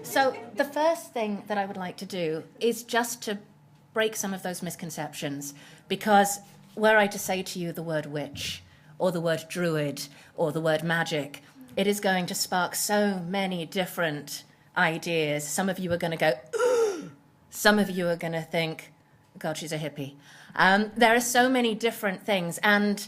So the first thing that I would like to do is just to break some of those misconceptions, because were I to say to you the word witch or the word druid or the word magic, it is going to spark so many different ideas. Some of you are going to go, "Ugh." Some of you are going to think, God, she's a hippie. There are so many different things, and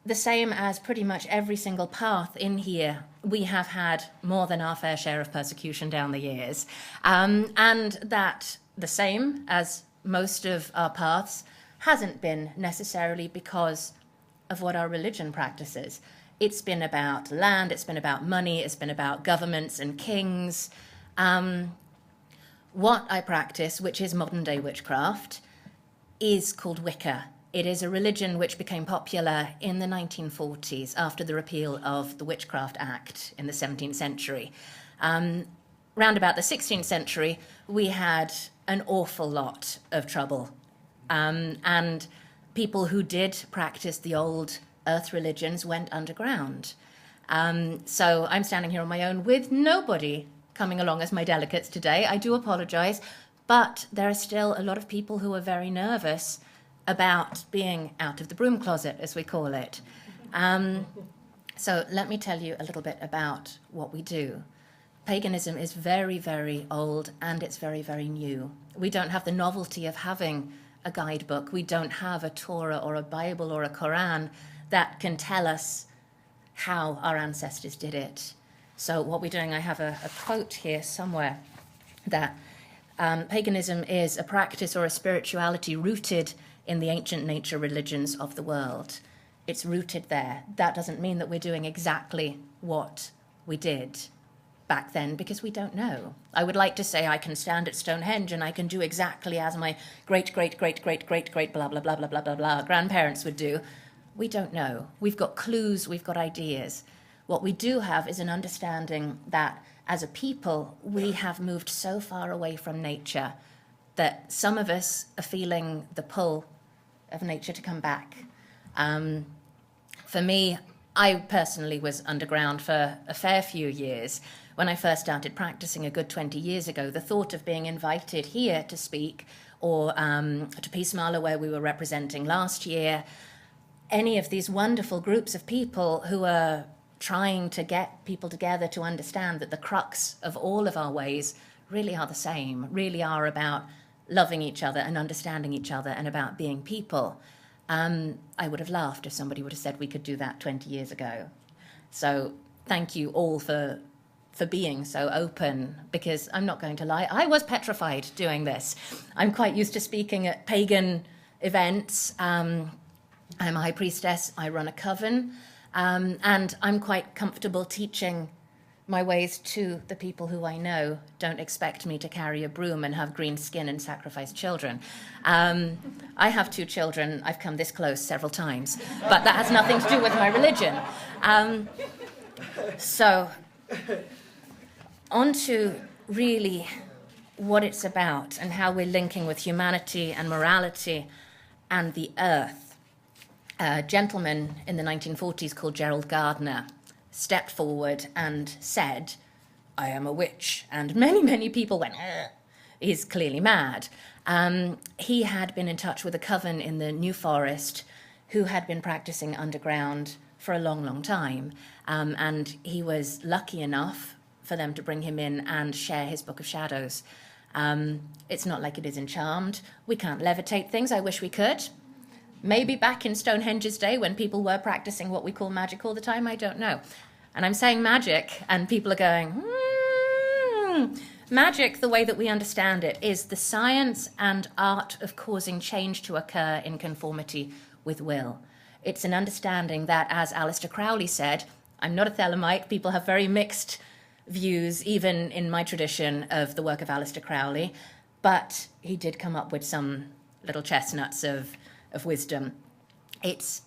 the same as pretty much every single path in here, we have had more than our fair share of persecution down the years. And that, the same as most of our paths, hasn't been necessarily because of what our religion practices. It's been about land, it's been about money, it's been about governments and kings. What I practice, which is modern day witchcraft, is called Wicca. It is a religion which became popular in the 1940s after the repeal of the Witchcraft Act in the 17th century. Round about the 16th century, we had an awful lot of trouble. And people who did practice the old earth religions went underground. So I'm standing here on my own with nobody coming along as my delegates today. I do apologize, but there are still a lot of people who are very nervous about being out of the broom closet, as we call it. So let me tell you a little bit about what we do. Paganism is very, very old, and it's very, very new. We don't have the novelty of having a guidebook. We don't have a Torah or a Bible or a Quran that can tell us how our ancestors did it. So what we're doing, I have a quote here somewhere, that paganism is a practice or a spirituality rooted in the ancient nature religions of the world. It's rooted there. That doesn't mean that we're doing exactly what we did back then, because we don't know. I would like to say I can stand at Stonehenge and I can do exactly as my great blah blah blah blah blah blah blah grandparents would do. We don't know. We've got clues, we've got ideas. What we do have is an understanding that as a people, we have moved so far away from nature that some of us are feeling the pull of nature to come back. For me, I personally was underground for a fair few years. When I first started practicing a good 20 years ago, the thought of being invited here to speak, or to Peace Mala, where we were representing last year, any of these wonderful groups of people who are trying to get people together to understand that the crux of all of our ways really are the same, really are about loving each other and understanding each other and about being people. I would have laughed if somebody would have said we could do that 20 years ago. So thank you all for being so open, because I'm not going to lie, I was petrified doing this. I'm quite used to speaking at pagan events. I'm a high priestess, I run a coven, and I'm quite comfortable teaching my ways to the people who I know. Don't expect me to carry a broom and have green skin and sacrifice children. I have 2 children. I've come this close several times, but that has nothing to do with my religion. So, on to really what it's about and how we're linking with humanity and morality and the earth. A gentleman in the 1940s called Gerald Gardner stepped forward and said, "I am a witch." And many, many people went, "Ugh, he's clearly mad." He had been in touch with a coven in the New Forest who had been practicing underground for a long, long time. And he was lucky enough for them to bring him in and share his Book of Shadows. It's not like it is in Charmed. We can't levitate things. I wish we could. Maybe back in Stonehenge's day when people were practicing what we call magic all the time, I don't know. And I'm saying magic, and people are going, Magic, the way that we understand it, is the science and art of causing change to occur in conformity with will. It's an understanding that, as Aleister Crowley said, I'm not a Thelemite, people have very mixed views, even in my tradition, of the work of Aleister Crowley, but he did come up with some little chestnuts of wisdom. It's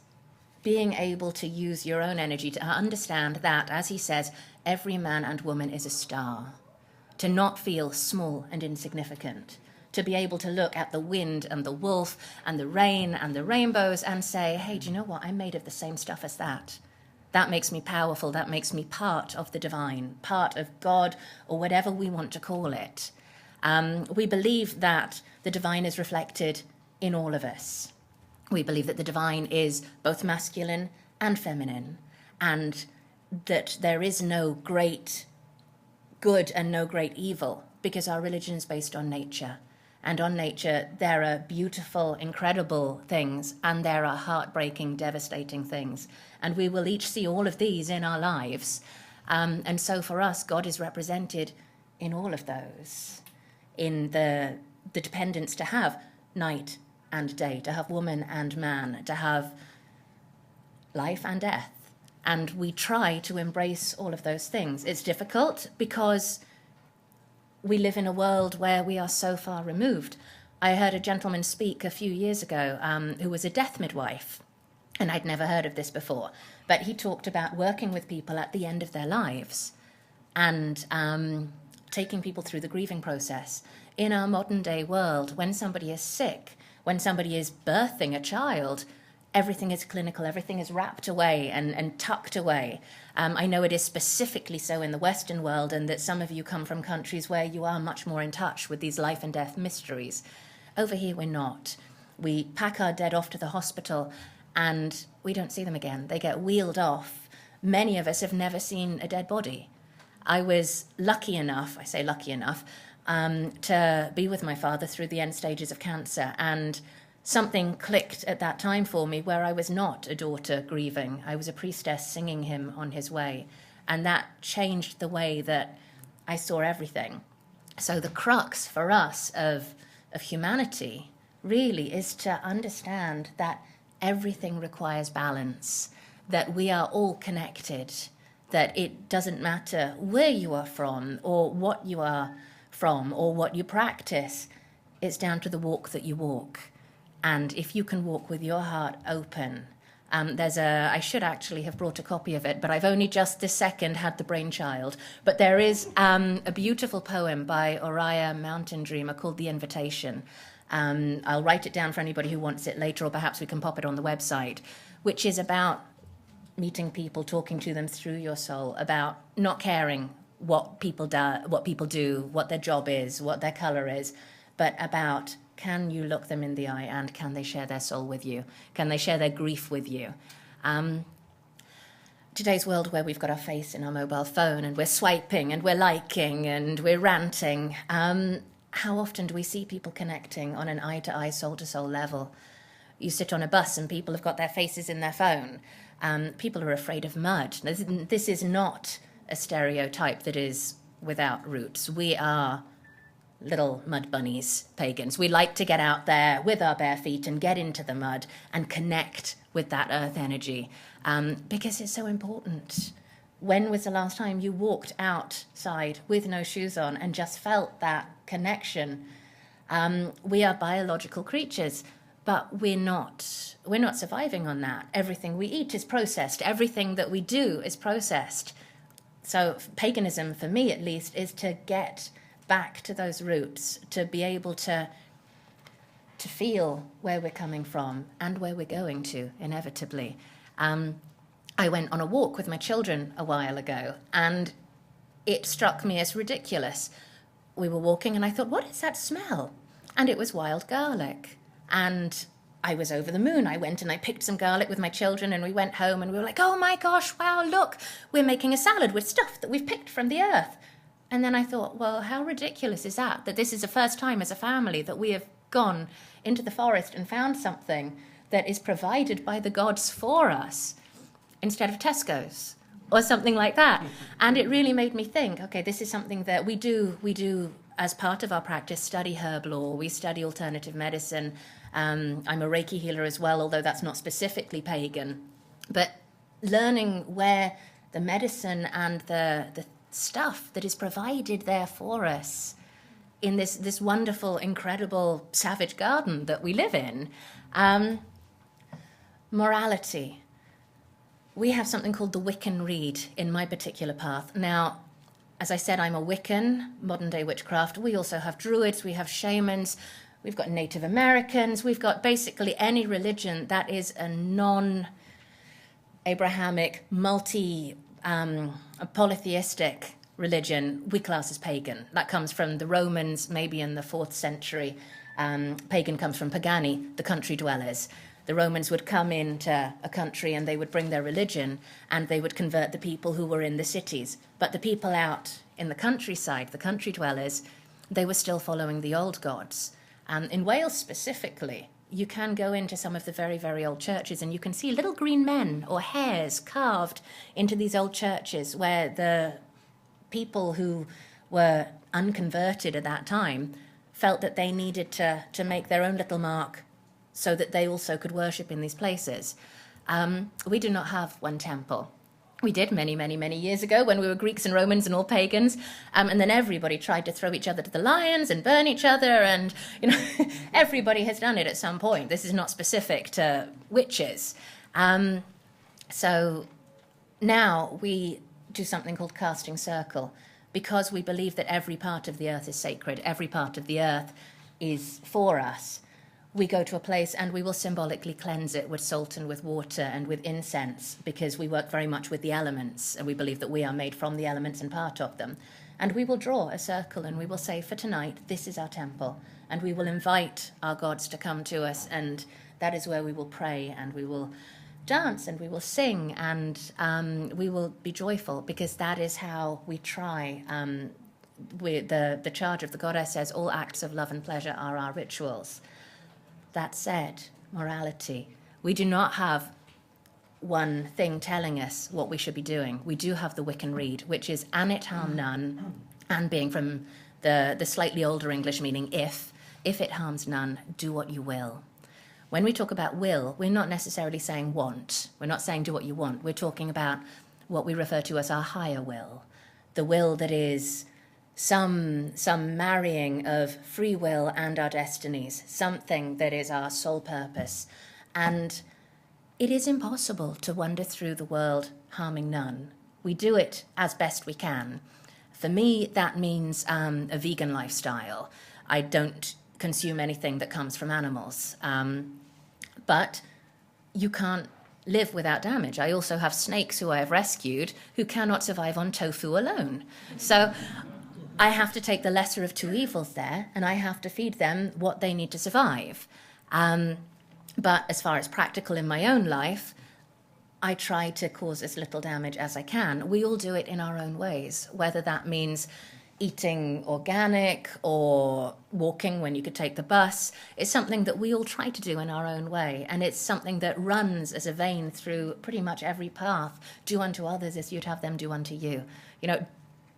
being able to use your own energy to understand that, as he says, every man and woman is a star. To not feel small and insignificant. To be able to look at the wind and the wolf and the rain and the rainbows and say, hey, do you know what? I'm made of the same stuff as that. That makes me powerful. That makes me part of the divine, part of God, or whatever we want to call it. We believe that the divine is reflected in all of us. We believe that the divine is both masculine and feminine, and that there is no great good and no great evil, because our religion is based on nature. And on nature, there are beautiful, incredible things, and there are heartbreaking, devastating things. And we will each see all of these in our lives. And so for us, God is represented in all of those, in the dependence to have night and day, to have woman and man, to have life and death. And we try to embrace all of those things. It's difficult because we live in a world where we are so far removed. I heard a gentleman speak a few years ago who was a death midwife, and I'd never heard of this before, but he talked about working with people at the end of their lives and taking people through the grieving process. In our modern day world, when somebody is sick, when somebody is birthing a child, everything is clinical, everything is wrapped away and tucked away. I know it is specifically so in the Western world, and that some of you come from countries where you are much more in touch with these life and death mysteries. Over here, we're not. We pack our dead off to the hospital and we don't see them again. They get wheeled off. Many of us have never seen a dead body. I was lucky enough, I say lucky enough, to be with my father through the end stages of cancer, and something clicked at that time for me where I was not a daughter grieving. I was a priestess singing him on his way. And that changed the way that I saw everything. So the crux for us of humanity really is to understand that everything requires balance, that we are all connected, that it doesn't matter where you are from or what you are from or what you practice. It's down to the walk that you walk. And if you can walk with your heart open, I should actually have brought a copy of it, but I've only just this second had the brainchild. But there is a beautiful poem by Uriah Mountain Dreamer called The Invitation. I'll write it down for anybody who wants it later, or perhaps we can pop it on the website, which is about meeting people, talking to them through your soul, about not caring what people do, what their job is, what their color is, but about, can you look them in the eye and can they share their soul with you? Can they share their grief with you? Today's world where we've got our face in our mobile phone and we're swiping and we're liking and we're ranting, how often do we see people connecting on an eye-to-eye, soul-to-soul level? You sit on a bus and people have got their faces in their phone. People are afraid of mud. This is not a stereotype that is without roots. We are little mud bunnies, pagans. We like to get out there with our bare feet and get into the mud and connect with that earth energy, because it's so important. When was the last time you walked outside with no shoes on and just felt that connection? We are biological creatures, but we're not surviving on that. Everything we eat is processed. Everything that we do is processed. So paganism, for me at least, is to get back to those roots, to be able to feel where we're coming from and where we're going to, inevitably. I went on a walk with my children a while ago, and it struck me as ridiculous. We were walking, and I thought, what is that smell? And it was wild garlic. And I was over the moon. I went and I picked some garlic with my children, and we went home, and we were like, oh my gosh, wow, look, we're making a salad with stuff that we've picked from the earth. And then I thought, well, how ridiculous is that this is the first time as a family that we have gone into the forest and found something that is provided by the gods for us instead of Tesco's or something like that. And it really made me think, okay, this is something that we do as part of our practice, study herb law, we study alternative medicine. I'm a Reiki healer as well, although that's not specifically pagan. But learning where the medicine and the stuff that is provided there for us in this wonderful, incredible, savage garden that we live in. Morality. We have something called the Wiccan reed in my particular path. Now, as I said, I'm a Wiccan, modern-day witchcraft. We also have druids, we have shamans, we've got Native Americans, we've got basically any religion that is a Abrahamic, polytheistic religion, we class as pagan. That comes from the Romans, maybe in the 4th century. Pagan comes from pagani, the country dwellers. The Romans would come into a country and they would bring their religion and they would convert the people who were in the cities. But the people out in the countryside, the country dwellers, they were still following the old gods. In Wales specifically, you can go into some of the very, very old churches and you can see little green men or hares carved into these old churches where the people who were unconverted at that time felt that they needed to make their own little mark so that they also could worship in these places. We do not have one temple. We did many, many, many years ago when we were Greeks and Romans and all pagans. And then everybody tried to throw each other to the lions and burn each other. And, everybody has done it at some point. This is not specific to witches. So now we do something called casting circle because we believe that every part of the earth is sacred. Every part of the earth is for us. We go to a place and we will symbolically cleanse it with salt and with water and with incense because we work very much with the elements and we believe that we are made from the elements and part of them. And we will draw a circle and we will say, for tonight, this is our temple. And we will invite our gods to come to us and that is where we will pray and we will dance and we will sing and we will be joyful because that is how we try. The charge of the goddess says all acts of love and pleasure are our rituals. That said, morality. We do not have one thing telling us what we should be doing. We do have the Wiccan Rede, which is an it harm none, and being from the slightly older English meaning if it harms none, do what you will. When we talk about will, we're not necessarily saying want. We're not saying do what you want. We're talking about what we refer to as our higher will, the will that is some marrying of free will and our destinies, something that is our sole purpose. And it is impossible to wander through the world harming none. We do it as best we can. For me, that means a vegan lifestyle. I don't consume anything that comes from animals. But you can't live without damage. I also have snakes who I have rescued who cannot survive on tofu alone. So I have to take the lesser of two evils there, and I have to feed them what they need to survive. But as far as practical in my own life, I try to cause as little damage as I can. We all do it in our own ways, whether that means eating organic or walking when you could take the bus. It's something that we all try to do in our own way, and it's something that runs as a vein through pretty much every path. Do unto others as you'd have them do unto you.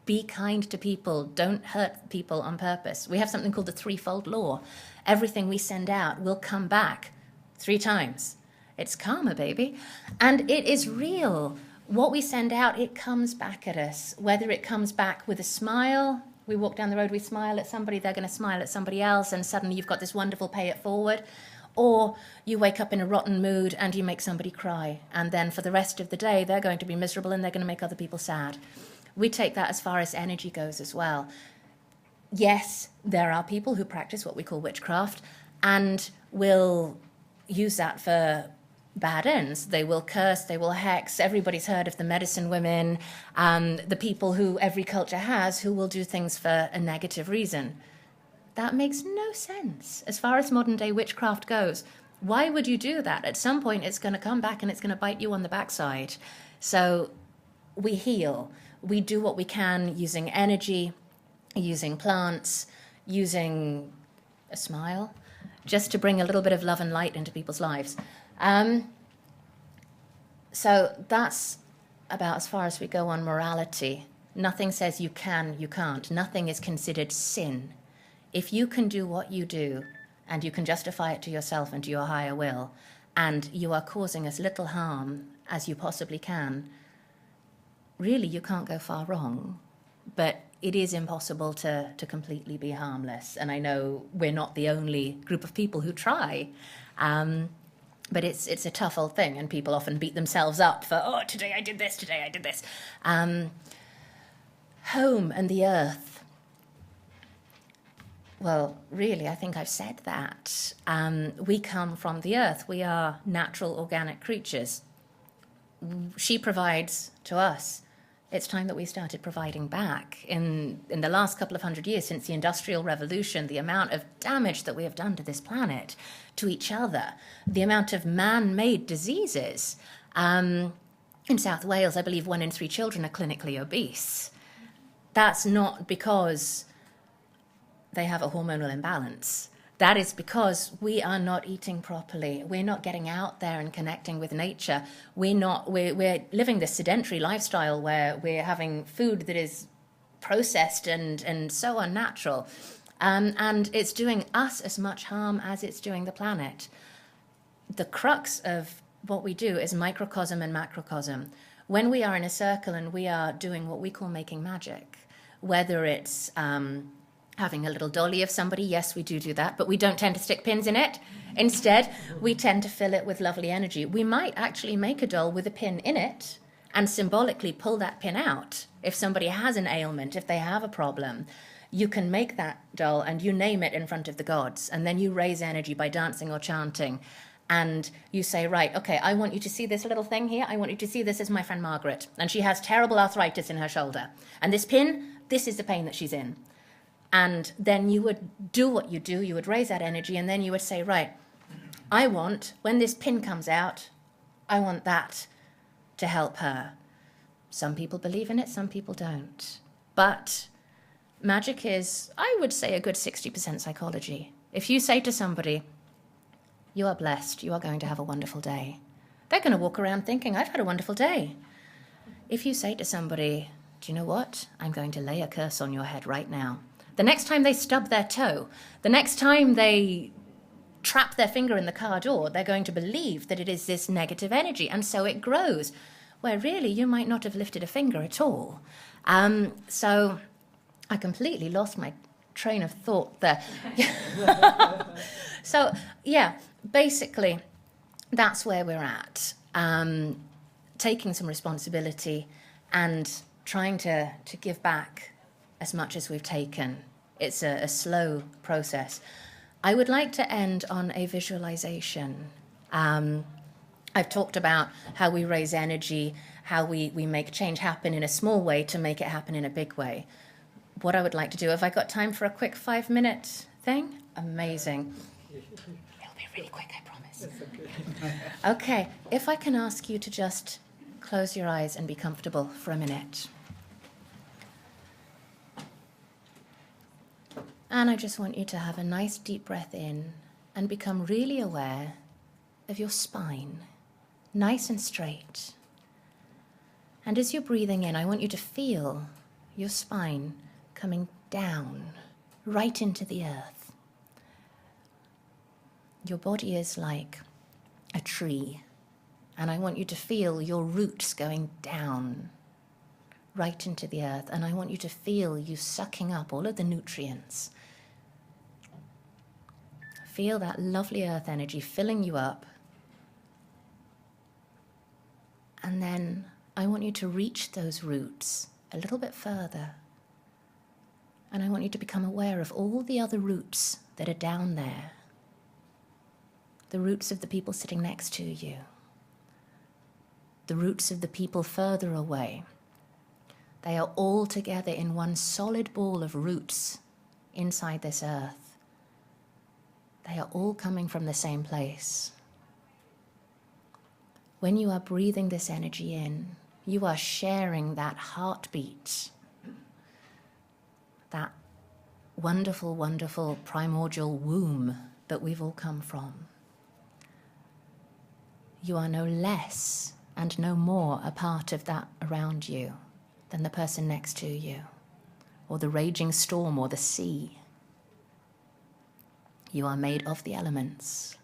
Be kind to people. Don't hurt people on purpose. We have something called the threefold law. Everything we send out will come back 3 times. It's karma, baby. And it is real. What we send out, it comes back at us. Whether it comes back with a smile, we walk down the road, we smile at somebody, they're going to smile at somebody else, and suddenly you've got this wonderful pay it forward. Or you wake up in a rotten mood and you make somebody cry. And then for the rest of the day, they're going to be miserable and they're going to make other people sad. We take that as far as energy goes as well. Yes, there are people who practice what we call witchcraft and will use that for bad ends. They will curse, they will hex. Everybody's heard of the medicine women, the people who every culture has who will do things for a negative reason. That makes no sense as far as modern day witchcraft goes. Why would you do that? At some point it's going to come back and it's going to bite you on the backside. So we heal. We do what we can using energy, using plants, using a smile, just to bring a little bit of love and light into people's lives. So that's about as far as we go on morality. Nothing says you can, you can't. Nothing is considered sin. If you can do what you do, and you can justify it to yourself and to your higher will, and you are causing as little harm as you possibly can, really, you can't go far wrong, but it is impossible to completely be harmless. And I know we're not the only group of people who try, but it's a tough old thing, and people often beat themselves up for, today I did this, today I did this. Home and the earth. Well, really, I think I've said that. We come from the earth. We are natural, organic creatures. she provides to us. It's time that we started providing back. In the last couple of 100 years, since the Industrial Revolution, the amount of damage that we have done to this planet, to each other, the amount of man-made diseases. In South Wales, I believe 1 in 3 children are clinically obese. That's not because they have a hormonal imbalance. That is because we are not eating properly. We're not getting out there and connecting with nature. We're living this sedentary lifestyle where we're having food that is processed and so unnatural. And it's doing us as much harm as it's doing the planet. The crux of what we do is microcosm and macrocosm. When we are in a circle and we are doing what we call making magic, whether it's having a little dolly of somebody, yes, we do that, but we don't tend to stick pins in it. Instead, we tend to fill it with lovely energy. We might actually make a doll with a pin in it and symbolically pull that pin out. If somebody has an ailment, if they have a problem, you can make that doll and you name it in front of the gods, and then you raise energy by dancing or chanting. And you say, right, okay, I want you to see this little thing here. I want you to see this as my friend Margaret. And she has terrible arthritis in her shoulder. And this pin, this is the pain that she's in. And then you would do what you do. You would raise that energy. And then you would say, right, I want, when this pin comes out, I want that to help her. Some people believe in it. Some people don't. But magic is, I would say, a good 60% psychology. If you say to somebody, you are blessed, you are going to have a wonderful day, they're going to walk around thinking, I've had a wonderful day. If you say to somebody, do you know what? I'm going to lay a curse on your head right now. The next time they stub their toe, the next time they trap their finger in the car door, they're going to believe that it is this negative energy, and so it grows, where really you might not have lifted a finger at all. So I completely lost my train of thought there. So, yeah, basically, that's where we're at. Taking some responsibility and trying to give back as much as we've taken. It's a slow process. I would like to end on a visualization. I've talked about how we raise energy, how we make change happen in a small way to make it happen in a big way. What I would like to do, have I got time for a quick 5-minute thing? Amazing. It'll be really quick, I promise. Okay, if I can ask you to just close your eyes and be comfortable for a minute. And I just want you to have a nice deep breath in and become really aware of your spine, nice and straight. And as you're breathing in, I want you to feel your spine coming down, right into the earth. Your body is like a tree, and I want you to feel your roots going down, right into the earth, and I want you to feel you sucking up all of the nutrients. Feel that lovely earth energy filling you up. And then I want you to reach those roots a little bit further. And I want you to become aware of all the other roots that are down there. The roots of the people sitting next to you. The roots of the people further away. They are all together in one solid ball of roots inside this earth. They are all coming from the same place. When you are breathing this energy in, you are sharing that heartbeat, that wonderful, wonderful primordial womb that we've all come from. You are no less and no more a part of that around you than the person next to you, or the raging storm, or the sea. You are made of the elements.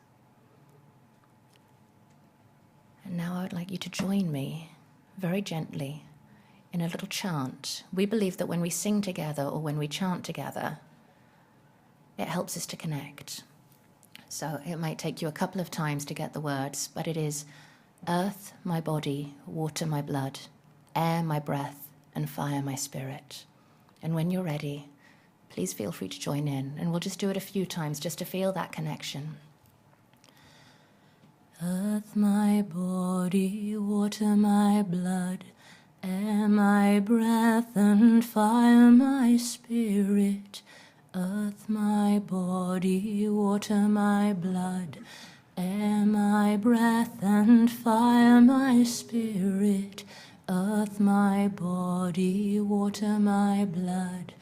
And now I would like you to join me very gently in a little chant. We believe that when we sing together or when we chant together, it helps us to connect. So it might take you a couple of times to get the words, but it is earth, my body, water, my blood, air, my breath, and fire, my spirit. And when you're ready, please feel free to join in, and we'll just do it a few times just to feel that connection. Earth my body, water my blood, air my breath and fire my spirit. Earth my body, water my blood, air my breath and fire my spirit. Earth my body, water my blood,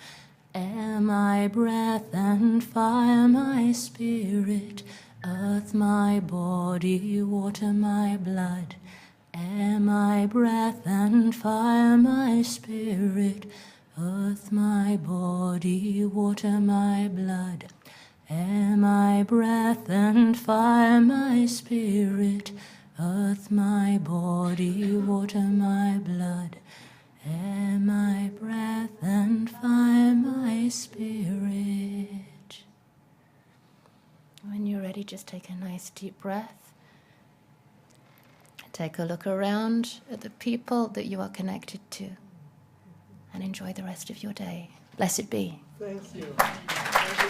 air my breath and fire my spirit. Earth my body, water my blood, air my breath and fire my spirit. Earth my body, water my blood, air my breath and fire my spirit. Earth my body, water my blood, air my breath and fire my spirit. When you're ready, just take a nice deep breath. Take a look around at the people that you are connected to and enjoy the rest of your day. Blessed be. Thank you.